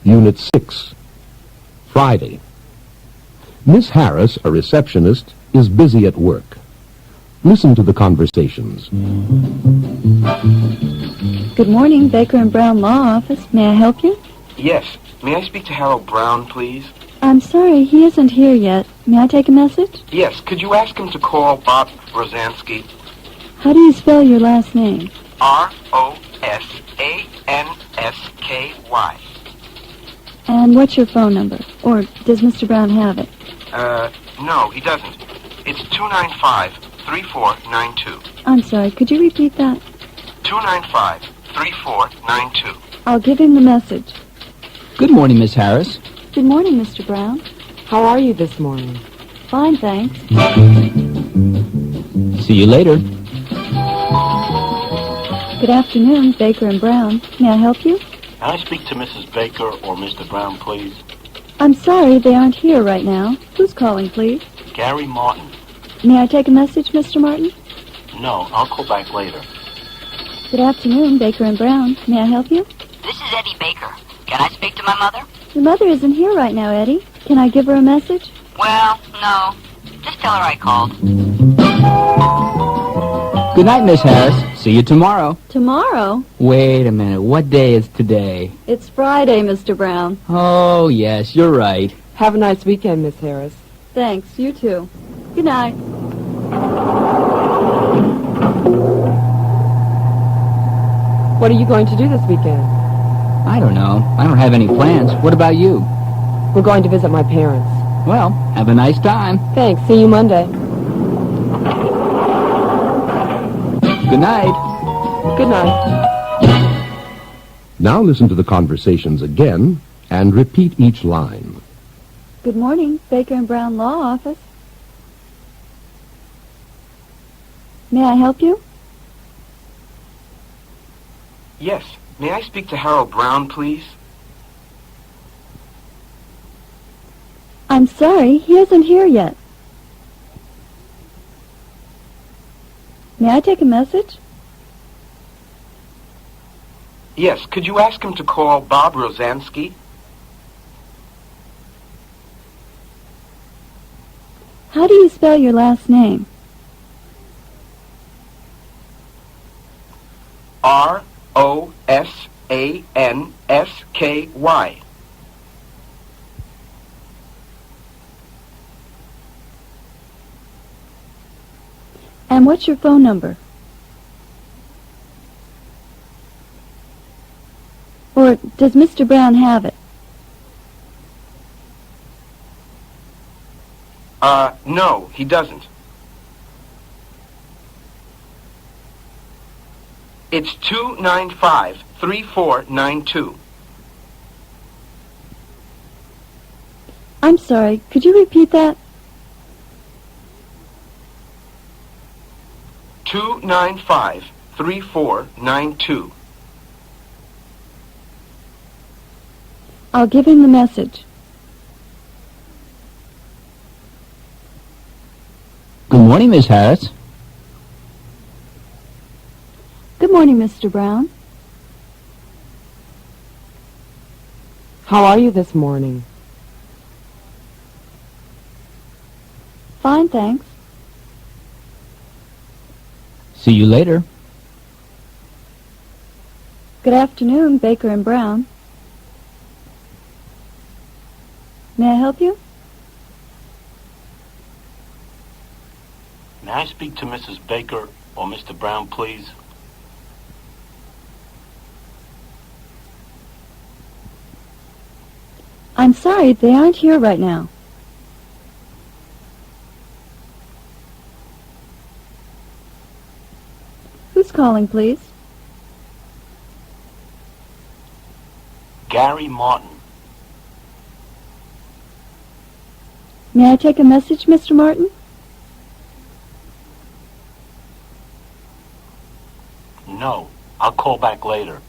Unit 6, Friday. Miss Harris, a receptionist, is busy at work. Listen to the conversations. Good morning, Baker and Brown Law Office. May I help you? Yes. May I speak to Harold Brown, please? I'm sorry, he isn't here yet. May I take a message? Yes. Could you ask him to call Bob Rosansky? How do you spell your last name? Rosansky. And what's your phone number? Or does Mr. Brown have it? No, he doesn't. It's 295-3492. I'm sorry, could you repeat that? 295-3492. I'll give him the message. Good morning, Miss Harris. Good morning, Mr. Brown. How are you this morning? Fine, thanks. See you later. Good afternoon, Baker and Brown. May I help you? Can I speak to Mrs. Baker or Mr. Brown, please? I'm sorry, they aren't here right now. Who's calling, please? Gary Martin. May I take a message, Mr. Martin? No, I'll call back later. Good afternoon, Baker and Brown. May I help you? This is Eddie Baker. Can I speak to my mother? Your mother isn't here right now, Eddie. Can I give her a message? Well, no. Just tell her I called. Good night, Miss Harris. See you tomorrow. Tomorrow? Wait a minute. What day is today? It's Friday, Mr. Brown. Oh, yes, you're right. Have a nice weekend, Miss Harris. Thanks, you too. Good night. What are you going to do this weekend? I don't know. I don't have any plans. What about you? We're going to visit my parents. Well, have a nice time. Thanks. See you Monday. Good night. Good night. Now listen to the conversations again and repeat each line. Good morning, Baker and Brown Law Office. May I help you? Yes. May I speak to Harold Brown, please? I'm sorry, he isn't here yet. May I take a message? Yes. Could you ask him to call Bob Rosansky? How do you spell your last name? Rosansky. And what's your phone number? Or does Mr. Brown have it? No, he doesn't. It's 295-3492. I'm sorry, could you repeat that? 295-3492. I'll give him the message. Good morning, Miss Harris. Good morning, Mr. Brown. How are you this morning? Fine, thanks. See you later. Good afternoon, Baker and Brown. May I help you? May I speak to Mrs. Baker or Mr. Brown, please? I'm sorry, they aren't here right now. Who's calling, please? Gary Martin. May I take a message, Mr. Martin? No, I'll call back later.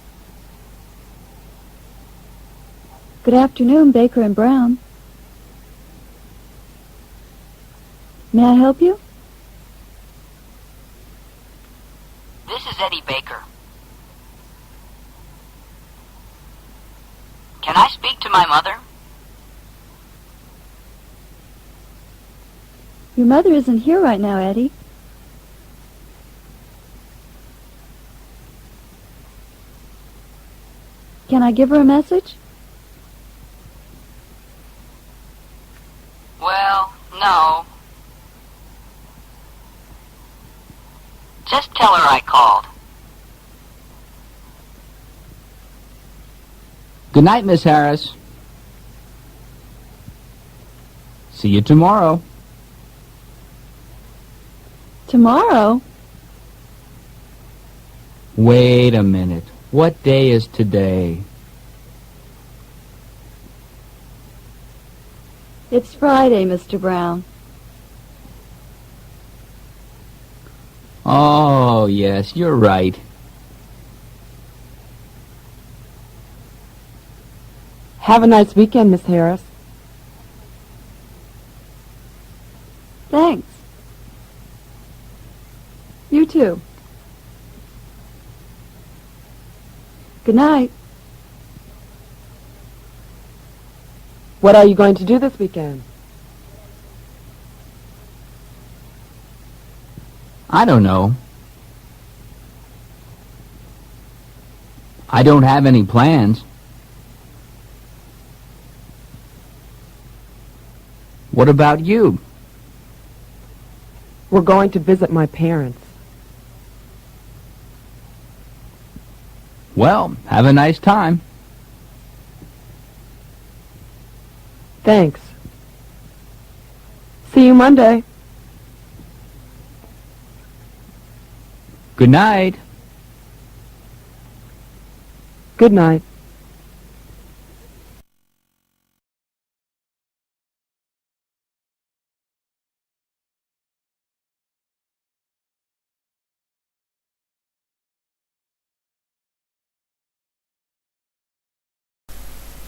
Good afternoon, Baker and Brown. May I help you? This is Eddie Baker. Can I speak to my mother? Your mother isn't here right now, Eddie. Can I give her a message? Well, no. Just tell her I called. Good night, Miss Harris. See you tomorrow. Tomorrow? Wait a minute. What day is today? It's Friday, Mr. Brown. Oh, yes, you're right. Have a nice weekend, Miss Harris. Thanks. You too. Good night. What are you going to do this weekend? I don't know. I don't have any plans. What about you? We're going to visit my parents. Well, have a nice time. Thanks. See you Monday. Good night. Good night.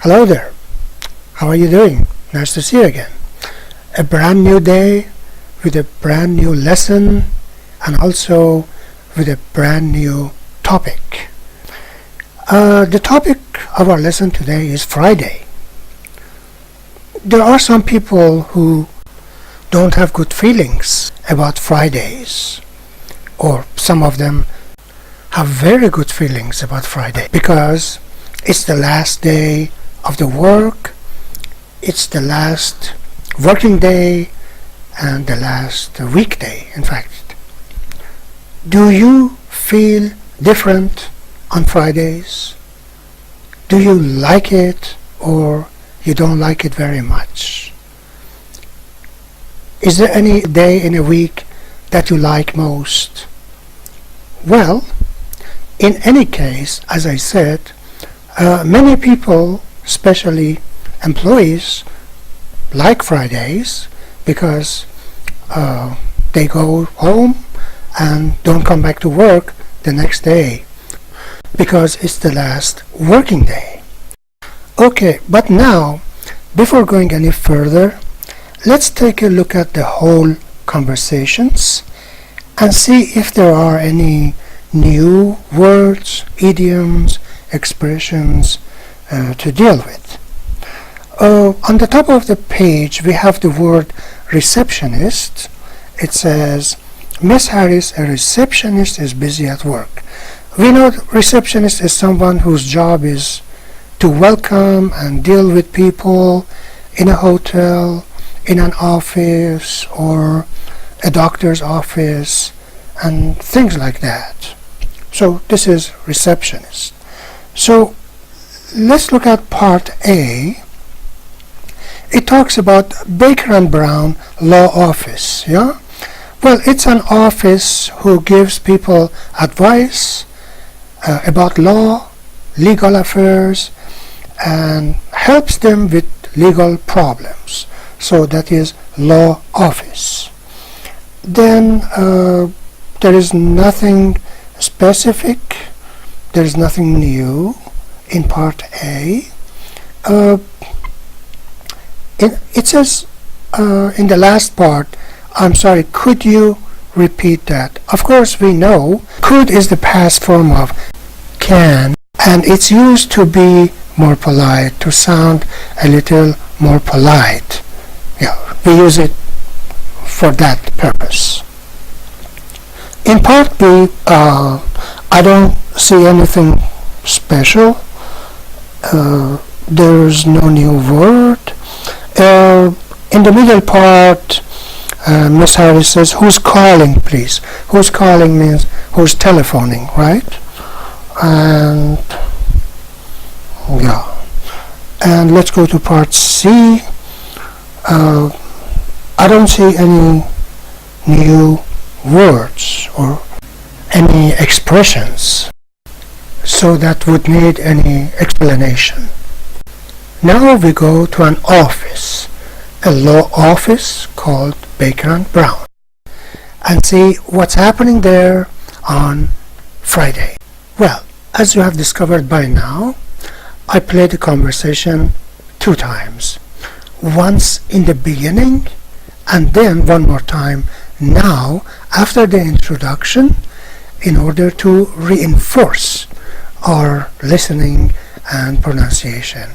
Hello there. How are you doing? Nice to see you again. A brand new day with a brand new lesson and also with a brand new topic. The topic of our lesson today is Friday. There are some people who don't have good feelings about Fridays, or some of them have very good feelings about Friday because it's the last day of the work, it's the last working day and the last weekday, in fact. Do you feel different on Fridays? Do you like it or you don't like it very much? Is there any day in a week that you like most? Well, in any case, as I said, many people, especially employees, like Fridays because they go home and don't come back to work the next day because it's the last working day. Okay, but now, before going any further, let's take a look at the whole conversations and see if there are any new words, idioms, expressions to deal with. On the top of the page we have the word receptionist. It says, Miss Harris, a receptionist, is busy at work. We know receptionist is someone whose job is to welcome and deal with people in a hotel, in an office, or a doctor's office, and things like that. So this is receptionist. So let's look at part A. It talks about Baker and Brown Law Office. Yeah? Well, it's an office who gives people advice about law, legal affairs, and helps them with legal problems. So that is law office. Then there is nothing specific. There is nothing new in part A. It says in the last part, I'm sorry, could you repeat that? Of course we know could is the past form of can, and it's used to be more polite, to sound a little more polite. Yeah, we use it for that purpose. In part B, I don't see anything special. There's no new word. In the middle part, Miss Harris says, "Who's calling, please?" Who's calling means who's telephoning, right? And yeah. And let's go to part C. I don't see any new words or any expressions, so that would need any explanation. Now we go to an office, a law office called Baker and Brown, and see what's happening there on Friday. Well, as you have discovered by now, I played the conversation 2 times. Once in the beginning, and then one more time now after the introduction, in order to reinforce our listening and pronunciation.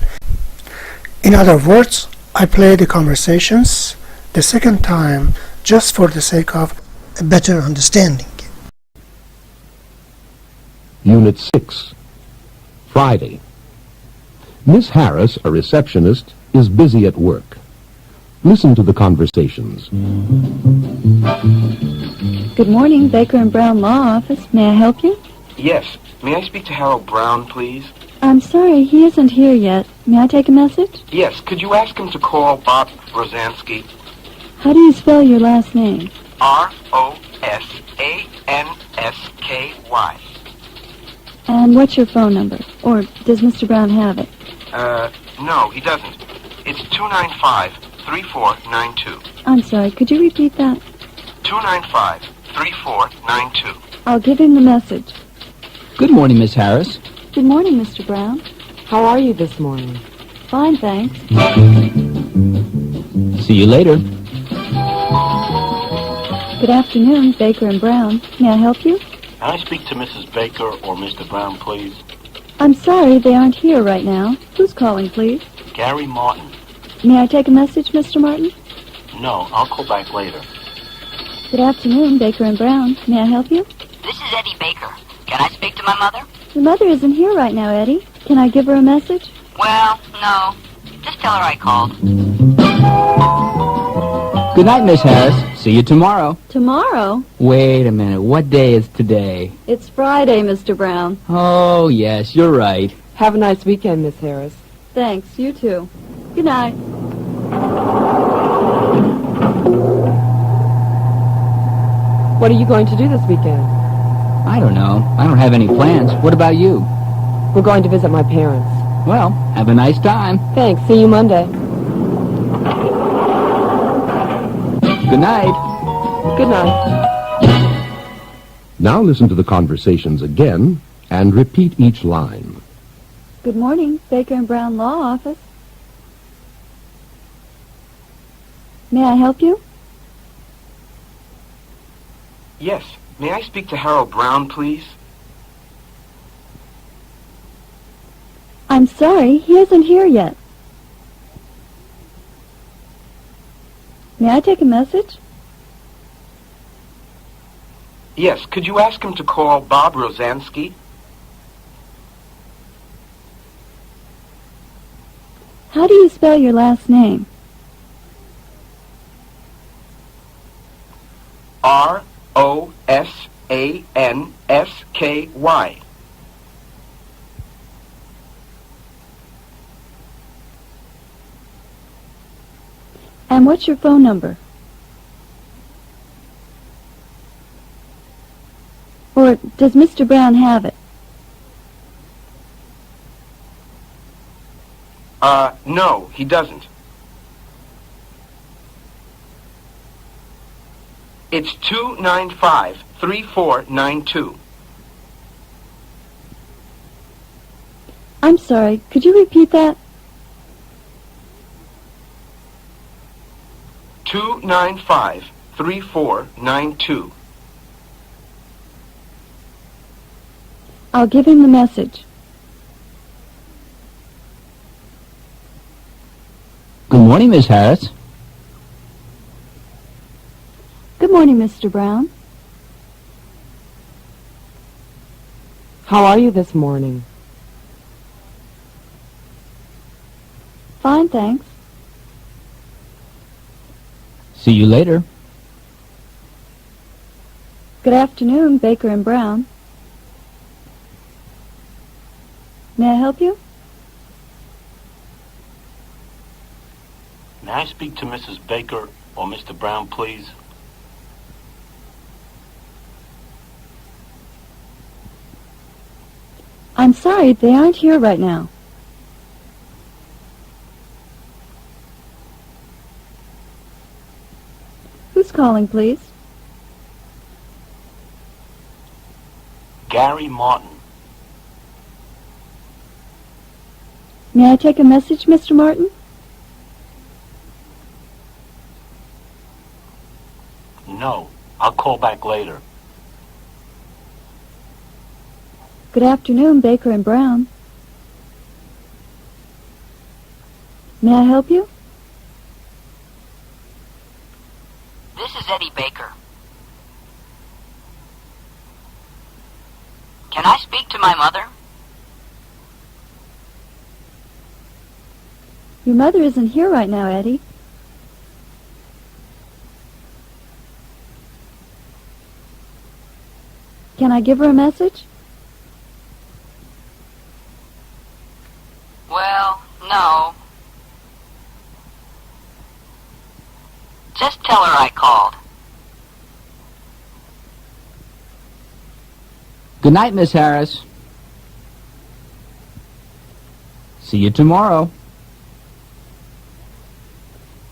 In other words, I play the conversations the second time just for the sake of a better understanding. Unit 6. Friday. Miss Harris, a receptionist, is busy at work. Listen to the conversations. Good morning, Baker and Brown Law Office. May I help you? Yes. May I speak to Harold Brown, please? I'm sorry, he isn't here yet. May I take a message? Yes. Could you ask him to call Bob Rosansky? How do you spell your last name? Rosansky. And what's your phone number? Or does Mr. Brown have it? No, he doesn't. It's 295-3492. I'm sorry, could you repeat that? 295-3492. I'll give him the message. Good morning, Miss Harris. Good morning, Mr. Brown. How are you this morning? Fine, thanks. See you later. Good afternoon, Baker and Brown. May I help you? Can I speak to Mrs. Baker or Mr. Brown, please? I'm sorry, they aren't here right now. Who's calling, please? Gary Martin. May I take a message, Mr. Martin? No, I'll call back later. Good afternoon, Baker and Brown. May I help you? This is Eddie Baker. Can I speak to my mother? Your mother isn't here right now, Eddie. Can I give her a message? Well, no. Just tell her I called. Good night, Miss Harris. See you tomorrow. Tomorrow? Wait a minute. What day is today? It's Friday, Mr. Brown. Oh, yes, you're right. Have a nice weekend, Miss Harris. Thanks, you too. Good night. What are you going to do this weekend? I don't know. I don't have any plans. What about you? We're going to visit my parents. Well, have a nice time. Thanks. See you Monday. Good night. Good night. Now listen to the conversations again and repeat each line. Good morning, Baker and Brown Law Office. May I help you? Yes. May I speak to Harold Brown, please? I'm sorry, he isn't here yet. May I take a message? Yes. Could you ask him to call Bob Rosansky? How do you spell your last name? Rosansky. And what's your phone number? Or does Mr. Brown have it? No, he doesn't. It's 295-3492. I'm sorry, could you repeat that? 295-3492. I'll give him the message. Good morning, Miss Harris. Good morning, Mr. Brown. How are you this morning? Fine, thanks. See you later. Good afternoon, Baker and Brown. May I help you? May I speak to Mrs. Baker or Mr. Brown, please? I'm sorry, they aren't here right now. Who's calling, please? Gary Martin. May I take a message, Mr. Martin? No, I'll call back later. Good afternoon, Baker and Brown. May I help you? This is Eddie Baker. Can I speak to my mother? Your mother isn't here right now, Eddie. Can I give her a message? Well, no. Just tell her I called. Good night, Miss Harris. See you tomorrow.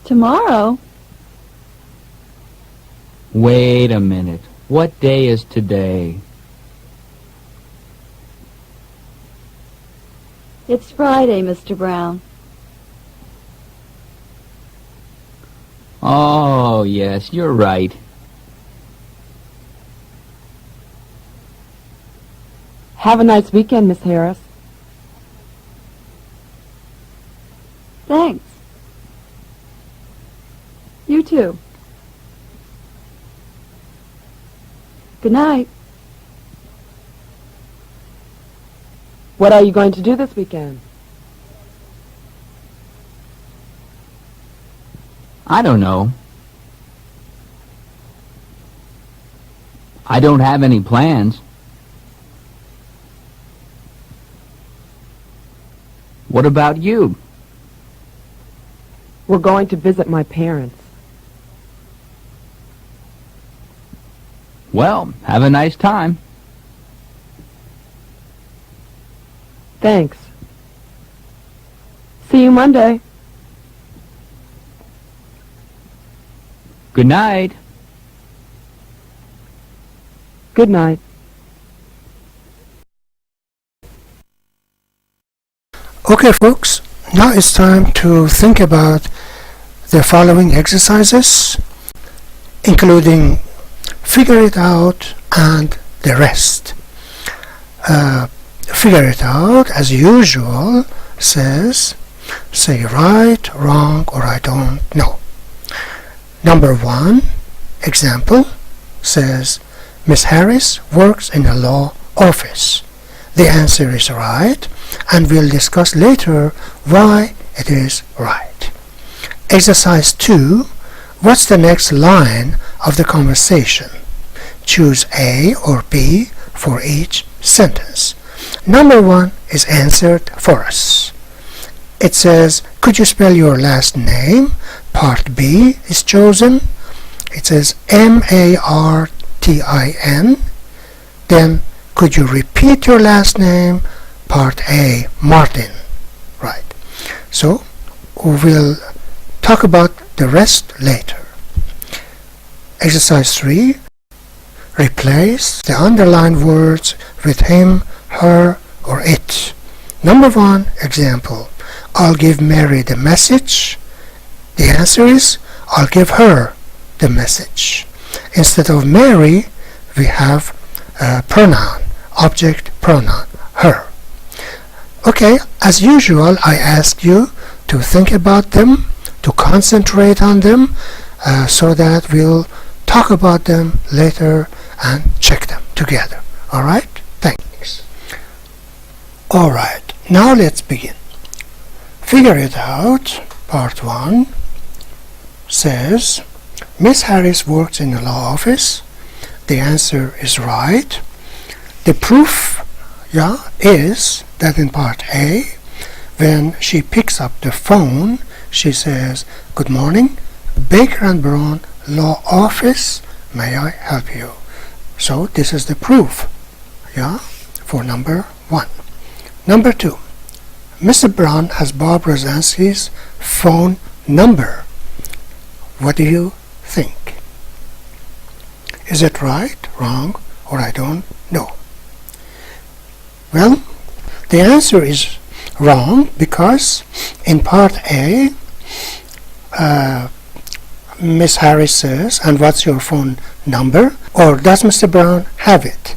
Tomorrow? Wait a minute. What day is today? It's Friday, Mr. Brown. Oh, yes, you're right. Have a nice weekend, Miss Harris. Thanks. You too. Good night. What are you going to do this weekend? I don't know. I don't have any plans. What about you? We're going to visit my parents. Well, have a nice time. Thanks. See you Monday. Good night. Good night. Okay, folks, now it's time to think about the following exercises, including figure it out and the rest. Figure it out, as usual, says, say right, wrong, or I don't know. Number 1, example, says, Miss Harris works in a law office. The answer is right, and we'll discuss later why it is right. Exercise 2, what's the next line of the conversation? Choose A or B for each sentence. Number 1 is answered for us. It says, could you spell your last name? Part B is chosen. It says M-A-R-T-I-N. Then, could you repeat your last name? Part A, Martin. Right. So, we'll talk about the rest later. Exercise 3. Replace the underlined words with him, her, or it. Number 1, example. I'll give Mary the message. The answer is, I'll give her the message. Instead of Mary, we have a pronoun, object pronoun, her. Okay, as usual, I ask you to think about them, to concentrate on them so that we'll talk about them later and check them together. Alright? Thanks. Alright, now let's begin. Figure it out. Part 1 says, Miss Harris works in a law office. The answer is right. The proof, is that in part A, when she picks up the phone, she says, "Good morning, Baker and Brown Law Office, may I help you?" So this is the proof, for number 1. Number 2, Mr. Brown has Bob Rosansky's phone number. What do you think? Is it right, wrong, or I don't know? Well, the answer is wrong because in part A, Miss Harris says, "And what's your phone number?" Or does Mr. Brown have it?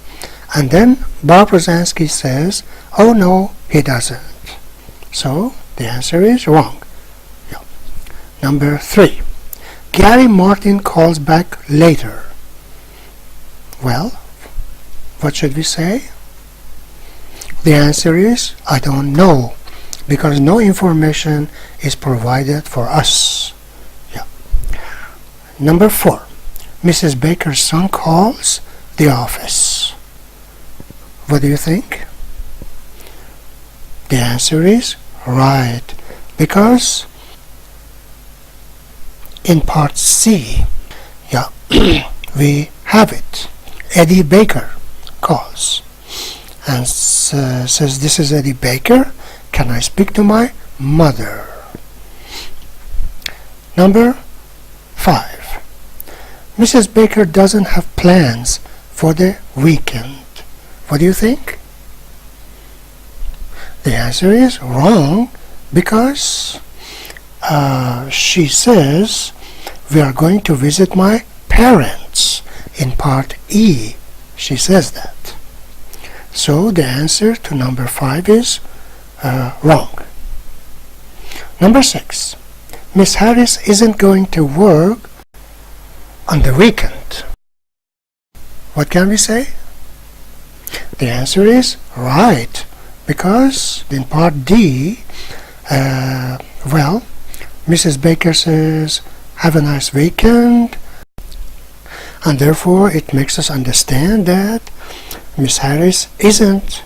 And then Bob Rosansky says, "Oh no, he doesn't." So the answer is wrong. Number 3, Gary Martin calls back later. Well, what should we say? The answer is, I don't know, because no information is provided for us. Number 4, Mrs. Baker's son calls the office. What do you think? The answer is right, because in part C, we have it. Eddie Baker calls and says, "This is Eddie Baker. Can I speak to my mother?" Number 5, Mrs. Baker doesn't have plans for the weekend. What do you think? The answer is wrong, because she says, "We are going to visit my parents." In part E, she says that. So the answer to number 5 is wrong. Number 6, Miss Harris isn't going to work on the weekend. What can we say? The answer is right, because in part D, Mrs. Baker says, "Have a nice weekend," and therefore it makes us understand that Miss Harris isn't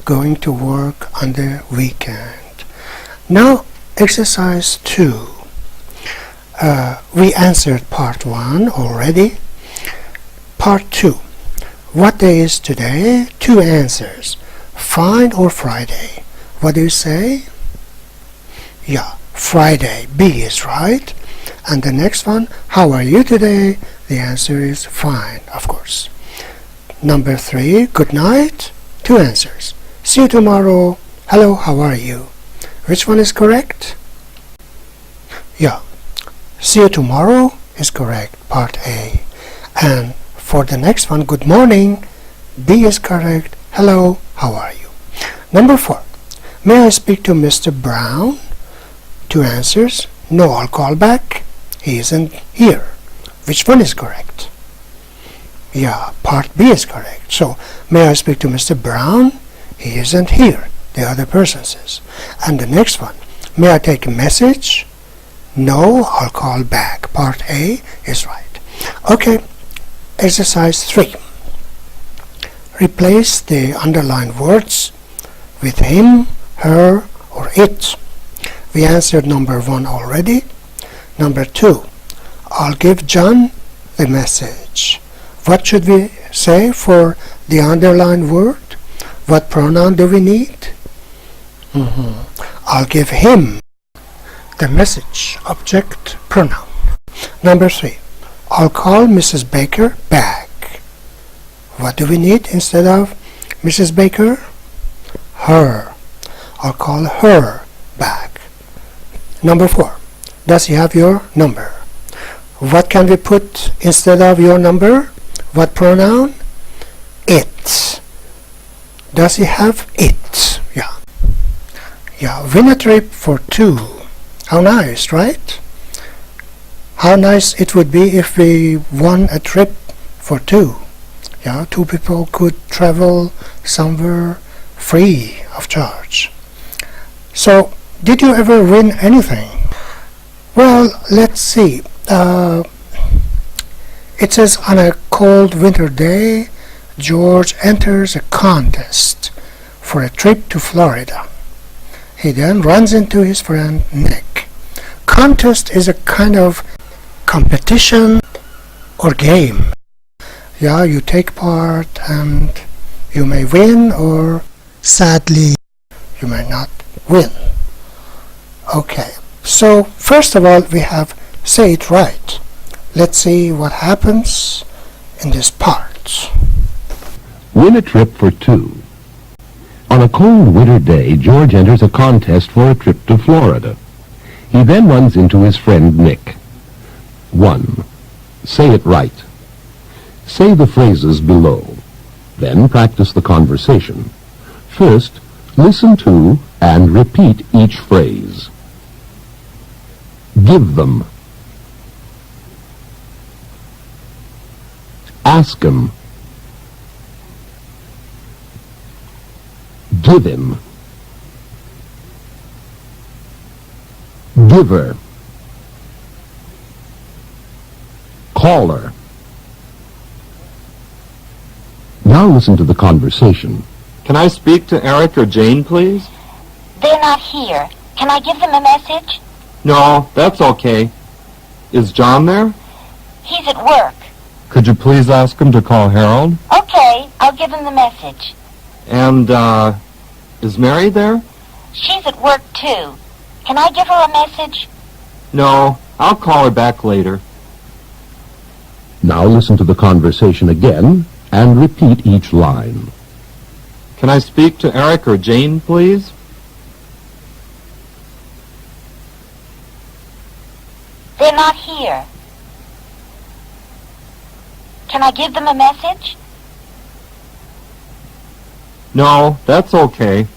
going to work on the weekend. Now, exercise 2. We answered part 1 already. Part 2. What day is today? 2 answers. Fine or Friday? What do you say? Friday. B is right. And the next one, how are you today? The answer is fine, of course. Number 3, good night. 2 answers. See you tomorrow. Hello, how are you? Which one is correct? See you tomorrow is correct, part A. And for the next one, good morning, B is correct. Hello, how are you? Number 4, may I speak to Mr. Brown? 2 answers. No, I'll call back. He isn't here. Which one is correct? Part B is correct. So, may I speak to Mr. Brown? He isn't here. The other person says. And the next one, may I take a message? No, I'll call back. Part A is right. Okay, exercise 3. Replace the underlined words with him, her, or it. We answered number 1 already. Number 2, I'll give John the message. What should we say for the underlined word? What pronoun do we need? I'll give him the message, object, pronoun. Number 3, I'll call Mrs. Baker back. What do we need instead of Mrs. Baker? Her. I'll call her back. Number 4, does he have your number? What can we put instead of your number? What pronoun? It. Does he have it? Win a trip for 2. How nice, right? how nice it would be if we won a trip for two. Yeah, two people could travel somewhere free of charge. So, did you ever win anything? Well, let's see. It says, on a cold winter day, George enters a contest for a trip to Florida. He then runs into his friend Nick. Contest is a kind of competition or game. Yeah, you take part and you may win, or sadly, you may not win. Okay, so first of all, we have say it right. Let's see what happens in this part. Win a trip for two. On a cold winter day, George enters a contest for a trip to Florida. He then runs into his friend Nick. 1. Say it right. Say the phrases below. Then practice the conversation. First, listen to and repeat each phrase. Give them. Ask him. Give him. Give her. Call her. Now listen to the conversation. Can I speak to Eric or Jane, please? They're not here. Can I give them a message? No, that's okay. Is John there? He's at work. Could you please ask him to call Harold? Okay, I'll give him the message. And, is Mary there? She's at work, too. Can I give her a message? No, I'll call her back later. Now listen to the conversation again and repeat each line. Can I speak to Eric or Jane, please? They're not here. Can I give them a message? No, that's okay.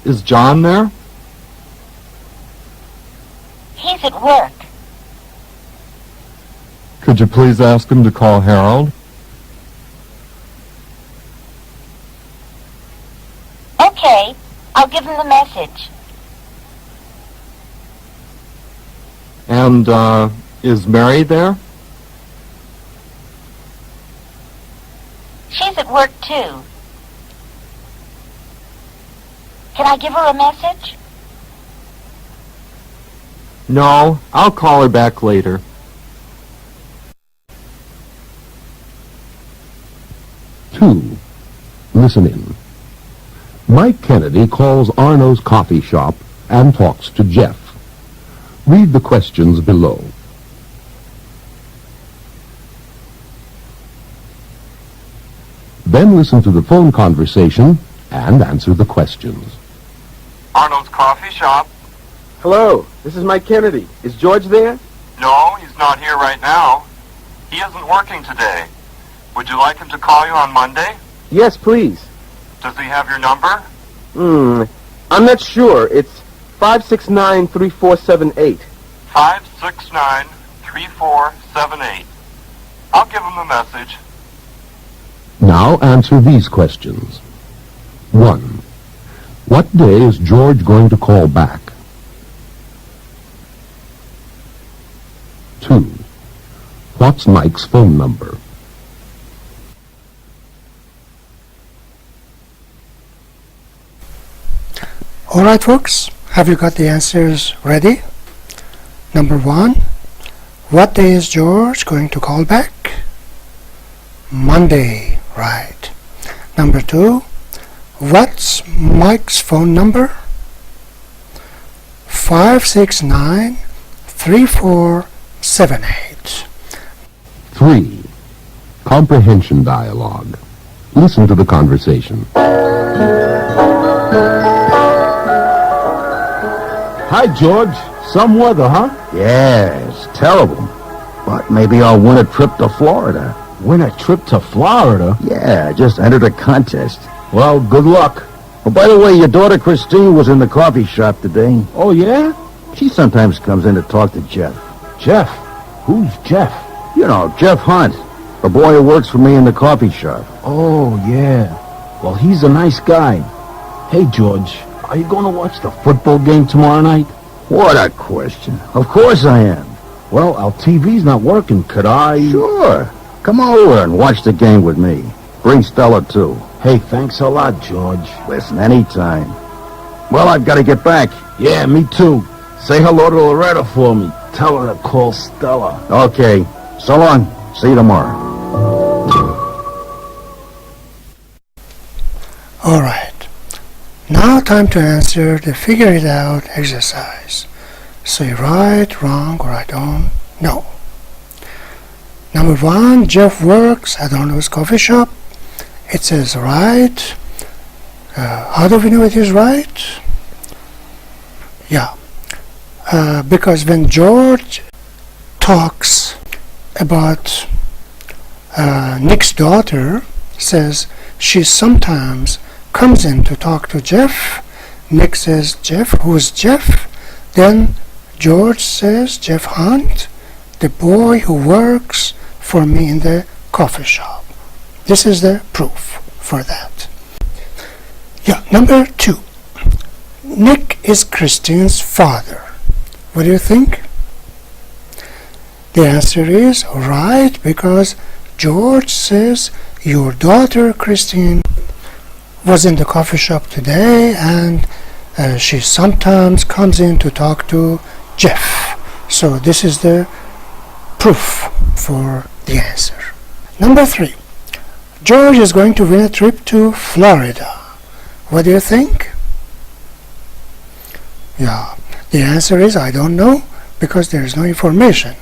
Is John there? He's at work. Could you please ask him to call Harold? Okay, I'll give him the message. And, is Mary there? She's at work, too. Can I give her a message? No, I'll call her back later. Two. Listen in. Mike Kennedy calls Arno's coffee shop and talks to Jeff. Read the questions below. Then listen to the phone conversation and answer the questions. Arnold's coffee shop? Hello, this is Mike Kennedy. Is George there? No, he's not here right now. He isn't working today. Would you like him to call you on Monday? Yes, please. Does he have your number? I'm not sure. It's 569-3478. 569-3478. I'll give him the message. Now answer these questions. 1. What day is George going to call back? 2. What's Mike's phone number? All right, folks, have you got the answers ready? Number 1, what day is George going to call back? Monday, right. Number 2, what's Mike's phone number? 569-3478. 3. Comprehension dialogue. Listen to the conversation. Hi, George. Some weather, huh? Yeah, it's terrible. But maybe I'll win a trip to Florida. Win a trip to Florida? Yeah, I just entered a contest. Well, good luck. Oh, by the way, your daughter Christine was in the coffee shop today. Oh, yeah? She sometimes comes in to talk to Jeff. Jeff? Who's Jeff? You know, Jeff Hunt, the boy who works for me in the coffee shop. Oh, yeah. Well, he's a nice guy. Hey, George, are you going to watch the football game tomorrow night? What a question. Of course I am. Well, our TV's not working. Could I... Sure. Come over and watch the game with me. Bring Stella, too. Hey, thanks a lot, George. Listen, anytime. Well, I've got to get back. Yeah, me too. Say hello to Loretta for me. Tell her to call Stella. Okay. So long. See you tomorrow. All right. Now time to answer the figure it out exercise. Say right, wrong, or I don't know. Number 1, Jeff works at Arnold's coffee shop. It says right. How do we know it is right? Yeah. Because when George talks about Nick's daughter, says she sometimes comes in to talk to Jeff. Nick says, Jeff, who's Jeff? Then George says, Jeff Hunt, the boy who works for me in the coffee shop. This is the proof for that. Yeah, number 2. Nick is Christine's father. What do you think? The answer is right, because George says your daughter Christine was in the coffee shop today, and she sometimes comes in to talk to Jeff. So this is the proof for the answer. Number 3. George is going to win a trip to Florida. What do you think? Yeah, the answer is I don't know, because there is no information.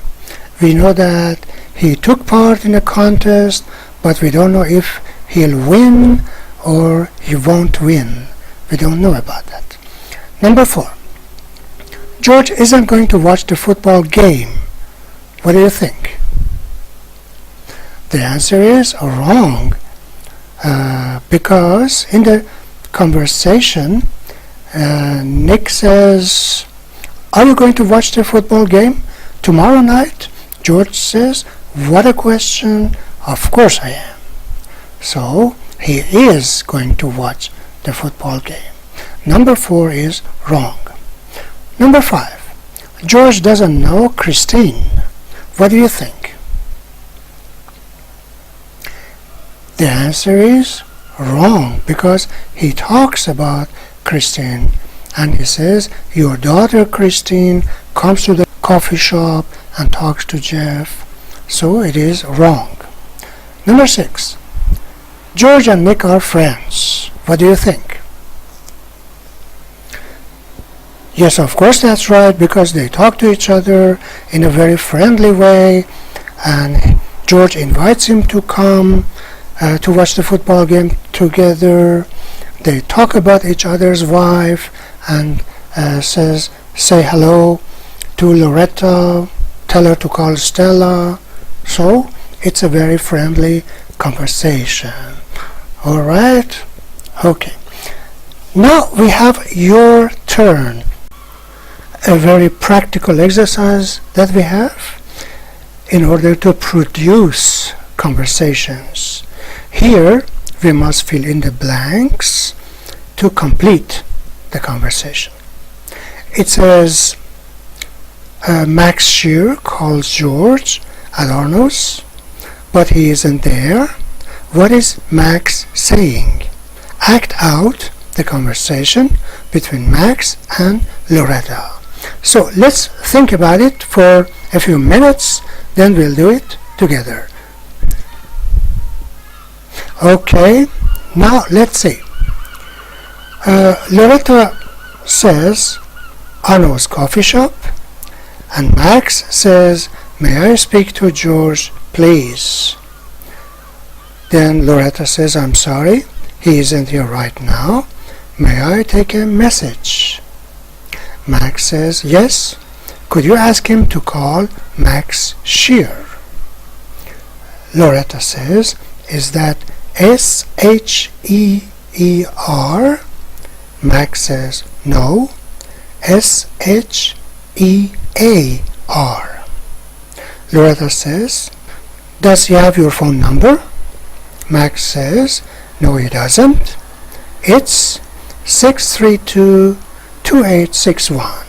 We know that he took part in a contest, but we don't know if he'll win or he won't win. We don't know about that. Number 4. George isn't going to watch the football game. What do you think? The answer is wrong, because in the conversation, Nick says, are you going to watch the football game tomorrow night? George says, what a question, of course I am. So he is going to watch the football game. Number 4 is wrong. Number 5. George doesn't know Christine. What do you think? The answer is wrong, because he talks about Christine and he says your daughter Christine comes to the coffee shop and talks to Jeff. So it is wrong. Number 6. George and Nick are friends. What do you think? Yes, of course that's right, because they talk to each other in a very friendly way, and George invites him to come to watch the football game together. They talk about each other's wife and say hello to Loretta, tell her to call Stella. So it's a very friendly conversation. All right? Okay. Now we have your turn. A very practical exercise that we have in order to produce conversations. Here we must fill in the blanks to complete the conversation. It says Max Shear calls George at Arnold's, but he isn't there. What is Max saying? Act out the conversation between Max and Loretta. So let's think about it for a few minutes, then we'll do it together. Okay, now let's see. Loretta says Arnold's coffee shop, and Max says, may I speak to George, please? Then Loretta says, I'm sorry, he isn't here right now. May I take a message? Max says, yes. Could you ask him to call Max Shear? Loretta says, is that S-H-E-E-R? Max says, no, S-H-E-A-R. Loretta says, does he have your phone number? Max says, no, he doesn't. It's 632-2861.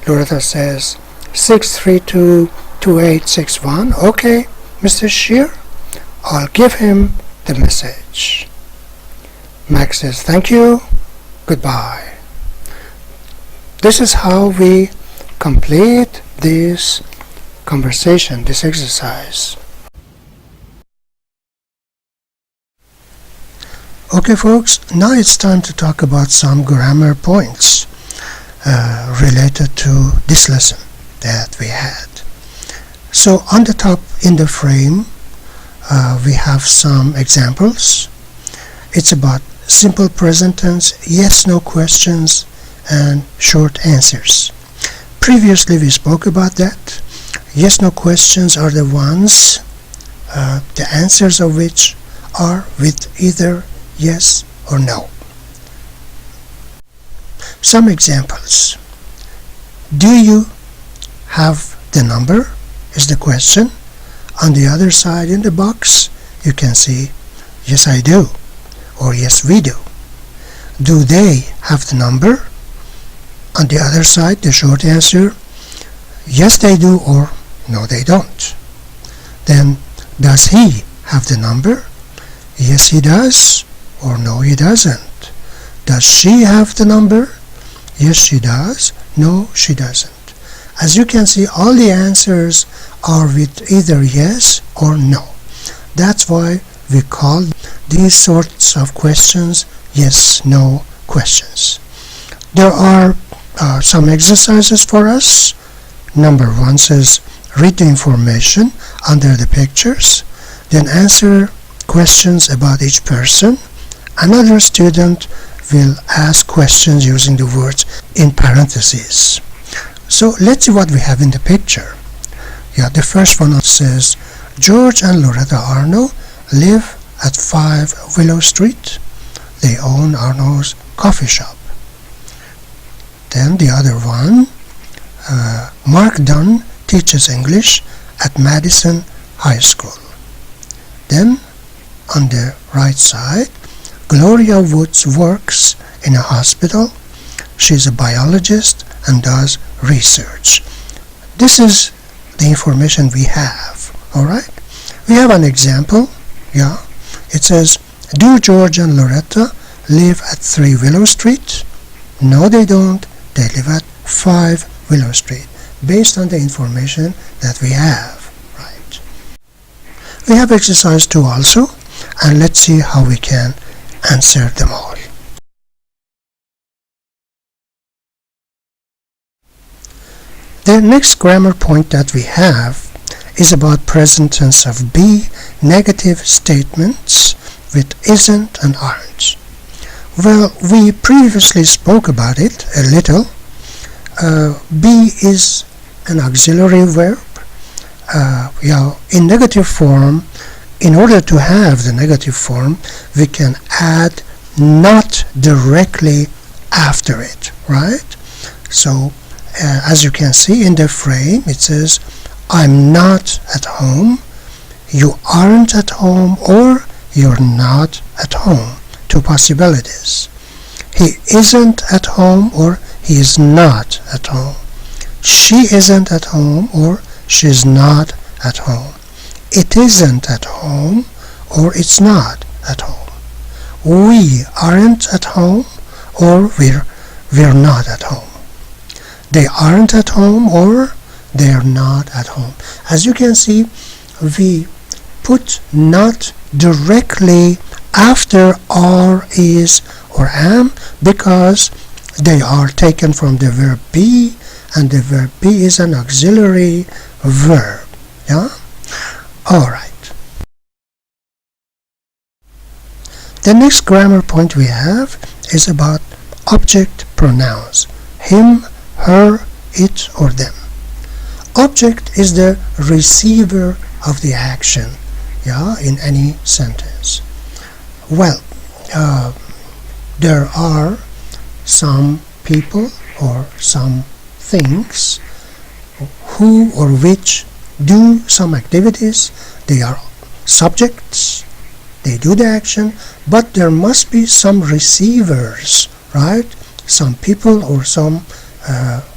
Loretta says, 632-2861. Okay, Mr. Shear, I'll give him the message. Max says, thank you, goodbye. This is how we complete this conversation, this exercise. Okay, folks, now it's time to talk about some grammar points related to this lesson that we had. So on the top in the frame, we have some examples. It's about simple present tense, yes/no questions, and short answers. Previously we spoke about that. Yes/no questions are the ones, the answers of which are with either yes or no. Some examples. Do you have the number? Is the question. On the other side in the box, you can see, yes I do, or yes we do. Do they have the number? On the other side, the short answer, yes they do, or no they don't. Then, does he have the number? Yes he does, or no he doesn't. Does she have the number? Yes she does, no she doesn't. As you can see, all the answers are with either yes or no. That's why we call these sorts of questions yes/no questions. There are some exercises for us. Number 1 says, read the information under the pictures, then answer questions about each person. Another student will ask questions using the words in parentheses. So let's see what we have in the picture. Yeah, the first one says, George and Loretta Arno live at 5 Willow Street. They own Arno's coffee shop. Then the other one, Mark Dunn teaches English at Madison High School. Then on the right side, Gloria Woods works in a hospital. She's a biologist and does research. This is the information we have. Alright? We have an example. Yeah. It says, do George and Loretta live at 3 Willow Street? No, they don't. They live at 5 Willow Street, based on the information that we have. Right. We have exercise 2 also, and let's see how we can answer them all. The next grammar point that we have is about present tense of be negative statements with isn't and aren't. Well, we previously spoke about it a little. Be is an auxiliary verb. In negative form, in order to have the negative form, we can add not directly after it, right? So, as you can see in the frame, it says, I'm not at home, you aren't at home, or you're not at home. 2 possibilities. He isn't at home, or he is not at home. She isn't at home, or she's not at home. It isn't at home, or it's not at home. We aren't at home, or we're not at home. They aren't at home, or they're not at home. As you can see, we put not directly after are, is, or am, because they are taken from the verb be, and the verb be is an auxiliary verb. Yeah? Alright. The next grammar point we have is about object pronouns. Him, her, it, or them. Object is the receiver of the action, in any sentence. Well, there are some people or some things who or which do some activities. They are subjects, they do the action, but there must be some receivers, right? Some people or some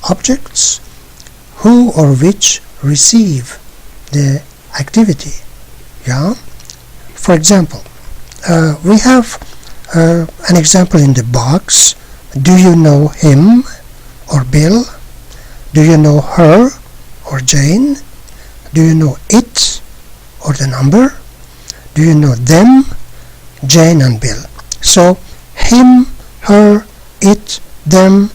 objects who or which receive the activity. Yeah. For example, we have an example in the box. Do you know him or Bill? Do you know her or Jane? Do you know it or the number? Do you know them, Jane and Bill? So him, her, it, them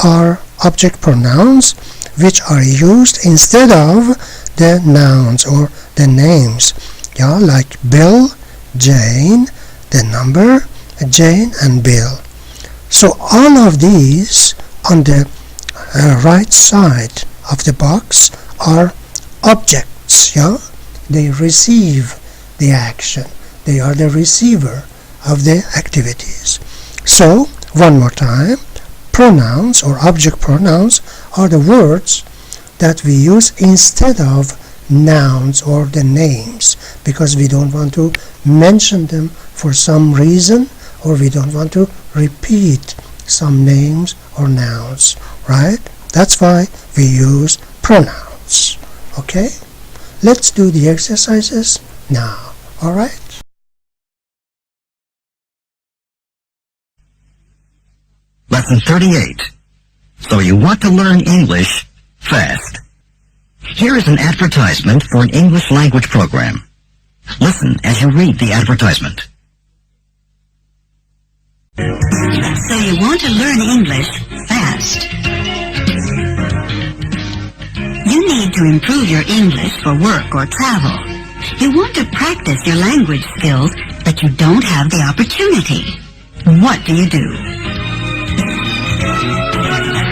are object pronouns which are used instead of the nouns or the names. Yeah, like Bill, Jane, the number, Jane and Bill. So all of these on the right side of the box are objects. Yeah, they receive the action. They are the receiver of the activities. So one more time, pronouns or object pronouns are the words that we use instead of nouns or the names, because we don't want to mention them for some reason, or we don't want to repeat some names or nouns, right? That's why we use pronouns. Okay? Let's do the exercises now. All right? Lesson 38. So you want to learn English fast. Here is an advertisement for an English language program. Listen as you read the advertisement. So you want to learn English fast. You need to improve your English for work or travel. You want to practice your language skills, but you don't have the opportunity. What do you do?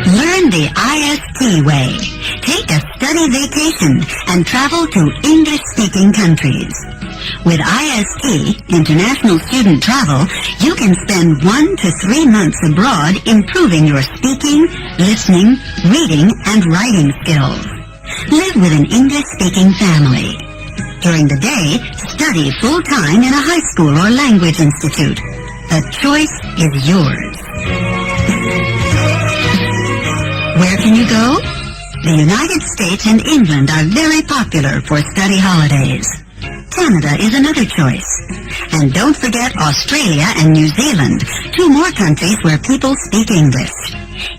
Learn the IST way. Take a study vacation and travel to English-speaking countries. With IST, International Student Travel, you can spend 1 to 3 months abroad improving your speaking, listening, reading, and writing skills. Live with an English-speaking family. During the day, study full-time in a high school or language institute. The choice is yours. Where can you go? The United States and England are very popular for study holidays. Canada is another choice. And don't forget Australia and New Zealand, 2 more countries where people speak English.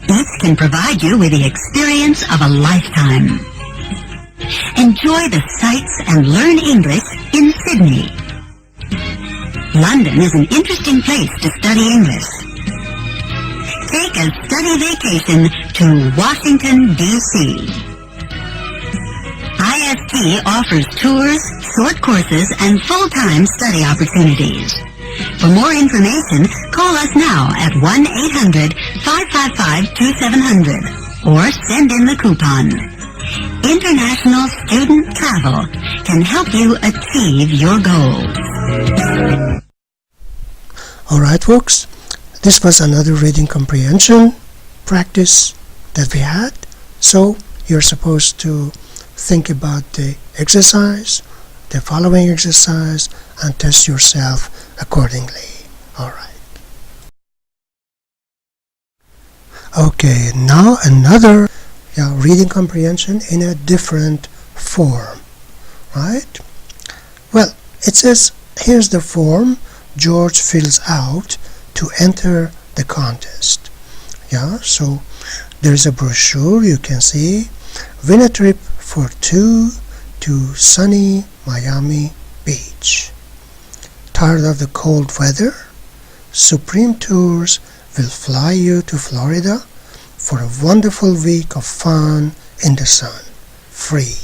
Each can provide you with the experience of a lifetime. Enjoy the sights and learn English in Sydney. London is an interesting place to study English. Take a study vacation to Washington, D.C. IST offers tours, short courses, and full-time study opportunities. For more information, call us now at 1-800-555-2700 or send in the coupon. International Student Travel can help you achieve your goals. All right, folks. This was another reading comprehension practice that we had. So you're supposed to think about the exercise, the following exercise, and test yourself accordingly. All right. Okay, now another reading comprehension in a different form, right? Well, it says, here's the form George fills out to enter the contest. Yeah, so there's a brochure you can see. Win a trip for 2 to sunny Miami Beach. Tired of the cold weather? Supreme Tours will fly you to Florida for a wonderful week of fun in the sun, free.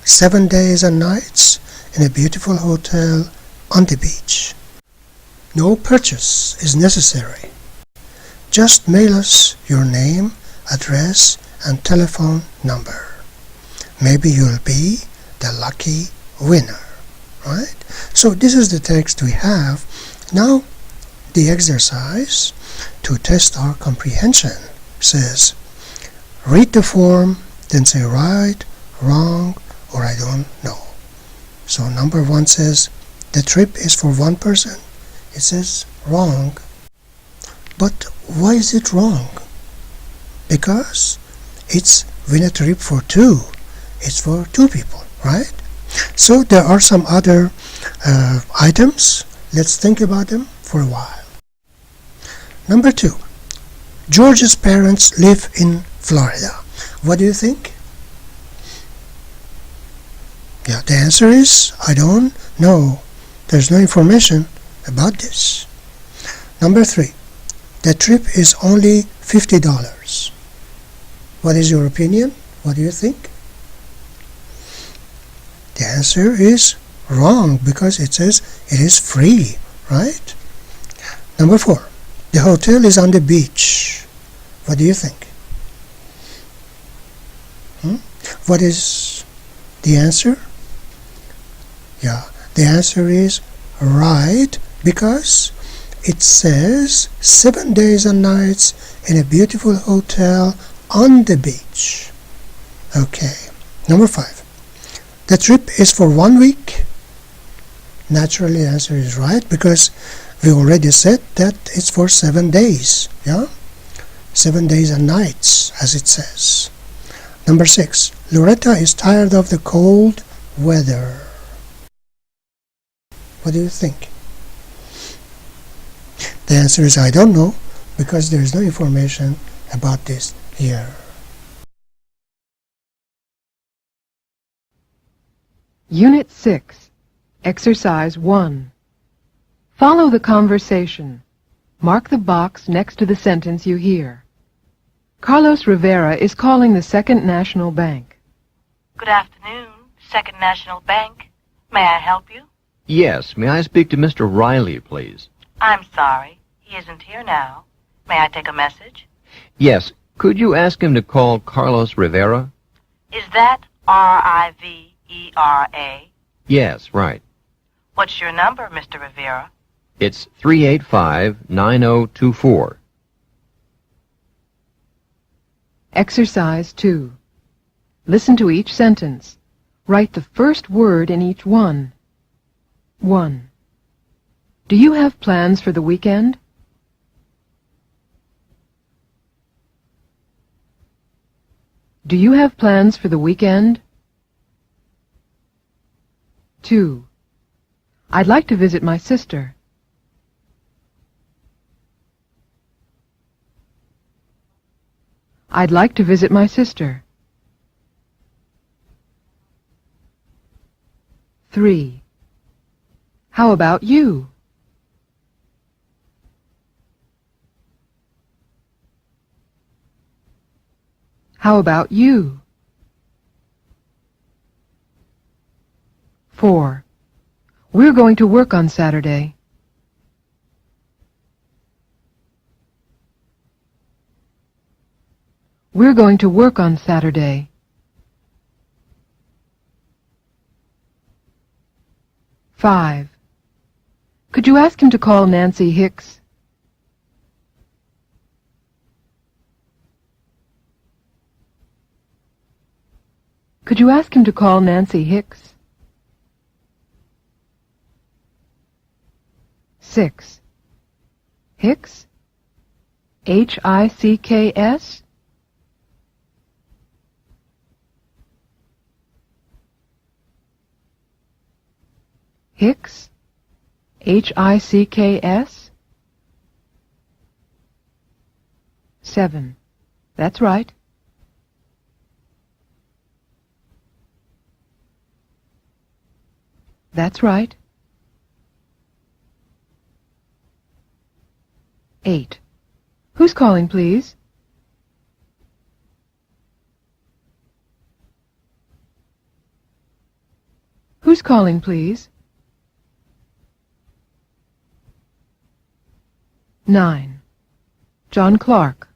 7 days and nights in a beautiful hotel on the beach. No purchase is necessary. Just mail us your name, address, and telephone number. Maybe you'll be the lucky winner, right? So this is the text we have. Now the exercise to test our comprehension says, read the form, then say right, wrong, or I don't know. So number 1 says the trip is for 1 person. It says wrong. But why is it wrong? Because it's win a trip for 2. It's for 2 people, right? So there are some other items. Let's think about them for a while. Number 2. George's parents live in Florida. What do you think? Yeah, the answer is I don't know. There's no information about this. Number 3. The trip is only $50. What is your opinion? What do you think? The answer is wrong because it says it is free, right? Number 4. The hotel is on the beach. What do you think? What is the answer? Yeah, the answer is right because it says 7 days and nights in a beautiful hotel on the beach. Okay. Number 5. The trip is for 1 week. Naturally, the answer is right because we already said that it's for 7 days. Yeah? 7 days and nights, as it says. Number 6. Loretta is tired of the cold weather. What do you think? The answer is I don't know because there is no information about this here. Unit 6, Exercise 1. Follow the conversation. Mark the box next to the sentence you hear. Carlos Rivera is calling the Second National Bank. Good afternoon, Second National Bank. May I help you? Yes, may I speak to Mr. Riley, please? I'm sorry, he isn't here now. May I take a message? Yes, could you ask him to call Carlos Rivera? Is that R-I-V-E-R-A? Yes, right. What's your number, Mr. Rivera? It's 385-9024. Exercise 2. Listen to each sentence. Write the first word in each one. 1. Do you have plans for the weekend? Do you have plans for the weekend? 2. I'd like to visit my sister. I'd like to visit my sister. 3. How about you? How about you? 4. We're going to work on Saturday. We're going to work on Saturday. 5. Could you ask him to call Nancy Hicks? Could you ask him to call Nancy Hicks? 6. Hicks? H-I-C-K-S? Hicks? H-I-C-K-S? 7. That's right. That's right. 8. Who's calling, please? Who's calling, please? 9. John Clark.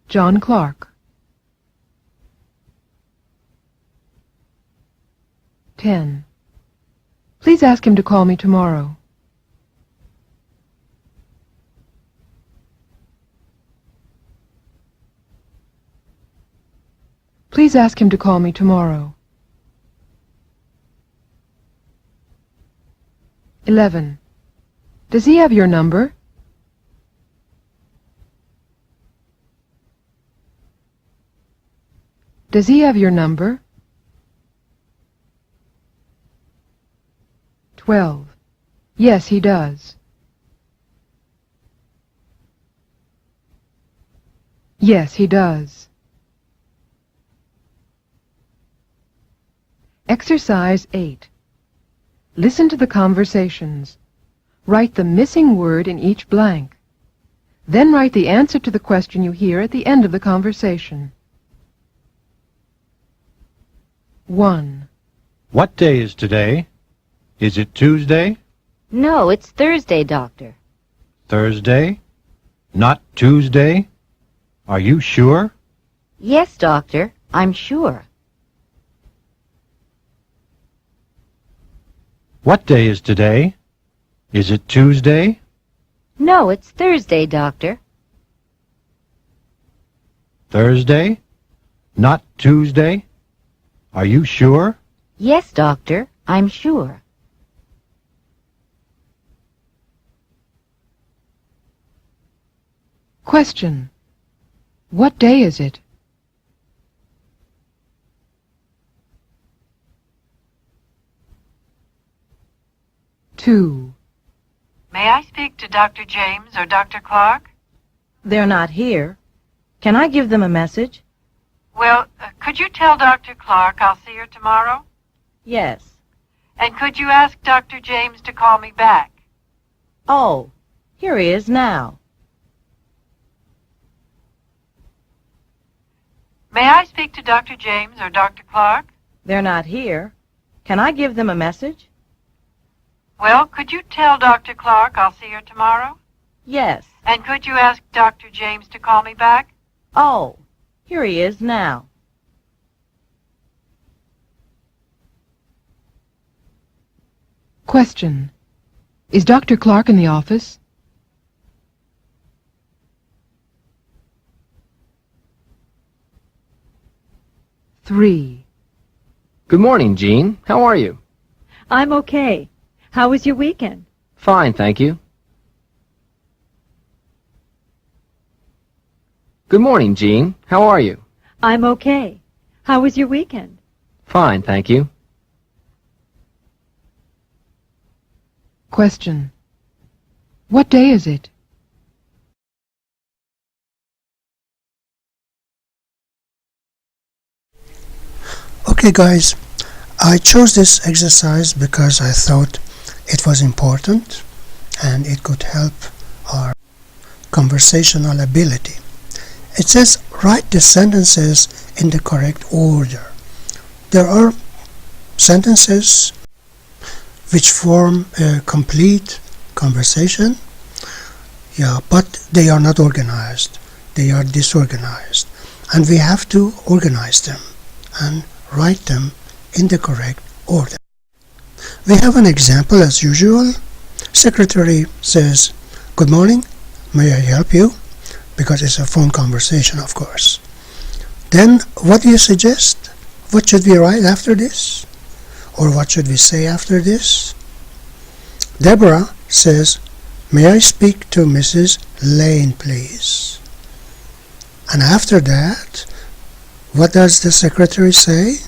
John Clark. 10. Please ask him to call me tomorrow. Please ask him to call me tomorrow. 11. Does he have your number? Does he have your number? 12. Yes, he does. Yes, he does. Exercise 8. Listen to the conversations. Write the missing word in each blank. Then write the answer to the question you hear at the end of the conversation. 1. What day is today? Is it Tuesday? No, it's Thursday, Doctor. Thursday? Not Tuesday? Are you sure? Yes, Doctor, I'm sure. What day is today? Is it Tuesday? No, it's Thursday, Doctor. Thursday? Not Tuesday? Are you sure? Yes, Doctor, I'm sure. Question. What day is it? Two. May I speak to Dr. James or Dr. Clark? They're not here. Can I give them a message? Well, could you tell Dr. Clark I'll see her tomorrow? Yes. And could you ask Dr. James to call me back? Oh, here he is now. May I speak to Dr. James or Dr. Clark? They're not here. Can I give them a message? Well, could you tell Dr. Clark I'll see her tomorrow? Yes. And could you ask Dr. James to call me back? Oh, here he is now. Question. Is Dr. Clark in the office? Three. Good morning, Jean. How are you? I'm okay. How was your weekend? Fine, thank you. Good morning, Jean. How are you? I'm okay. How was your weekend? Fine, thank you. Question. What day is it? Okay, guys, I chose this exercise because I thought it was important and it could help our conversational ability. It says, write the sentences in the correct order. There are sentences which form a complete conversation, but they are not organized. They are disorganized. And we have to organize them and write them in the correct order. We have an example as usual. Secretary says, "Good morning, may I help you?" Because it's a phone conversation, of course. Then, what do you suggest? What should we write after this? Or what should we say after this? Deborah says, "May I speak to Mrs. Lane, please?" And after that, what does the secretary say?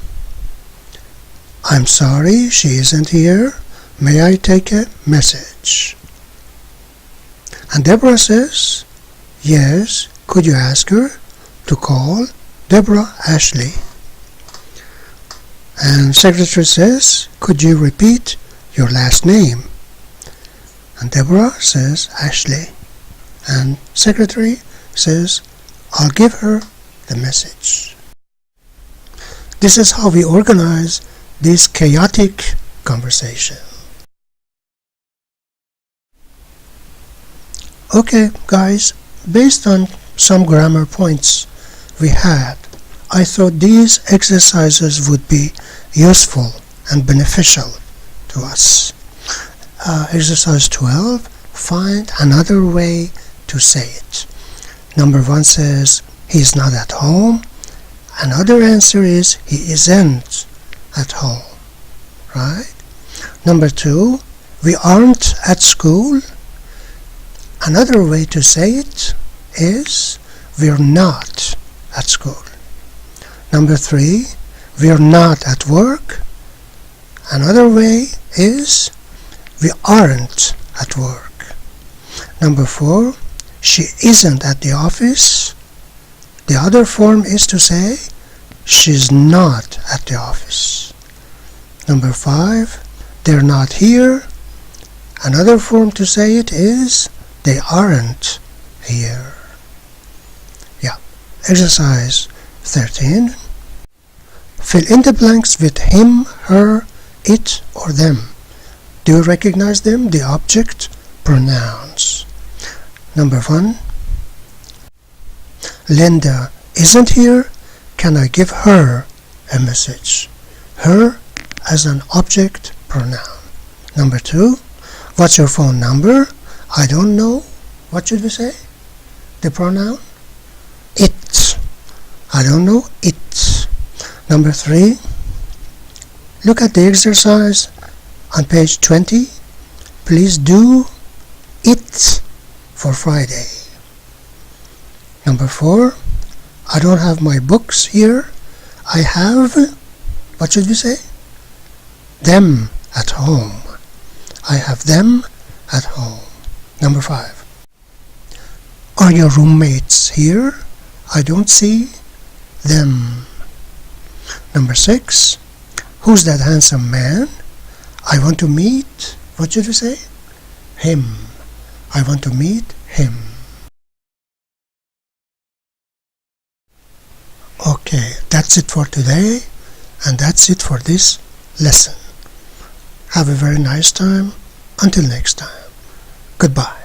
"I'm sorry, she isn't here. May I take a message?" And Deborah says, "Yes, could you ask her to call Deborah Ashley?" And secretary says, "Could you repeat your last name?" And Deborah says, "Ashley." And secretary says, "I'll give her the message." This is how we organize this chaotic conversation. Okay, guys, based on some grammar points we had, I thought these exercises would be useful and beneficial to us. Exercise 12, find another way to say it. Number 1 says, "He's not at home," Another answer is he isn't at home. Right? Number 2, we aren't at school. Another way to say it is we're not at school. Number 3, we're not at work. Another way is we aren't at work. Number 4, she isn't at the office. The other form is to say she's not at the office. Number 5, they're not here. Another form to say it is they aren't here. Yeah. Exercise 13. Fill in the blanks with him, her, it, or them. Do you recognize them? The object pronouns. Number 1. Linda isn't here. Can I give her a message? Her as an object pronoun. Number 2. What's your phone number? I don't know. What should we say? The pronoun? It. I don't know. It. Number 3. Look at the exercise on page 20. Please do it for Friday. Number 4. I don't have my books here. I have, what should we say? Them at home. I have them at home. Number 5. Are your roommates here? I don't see them. Number 6. Who's that handsome man? I want to meet, what should we say? Him. I want to meet him. Okay, that's it for today, and that's it for this lesson. Have a very nice time. Until next time. Goodbye.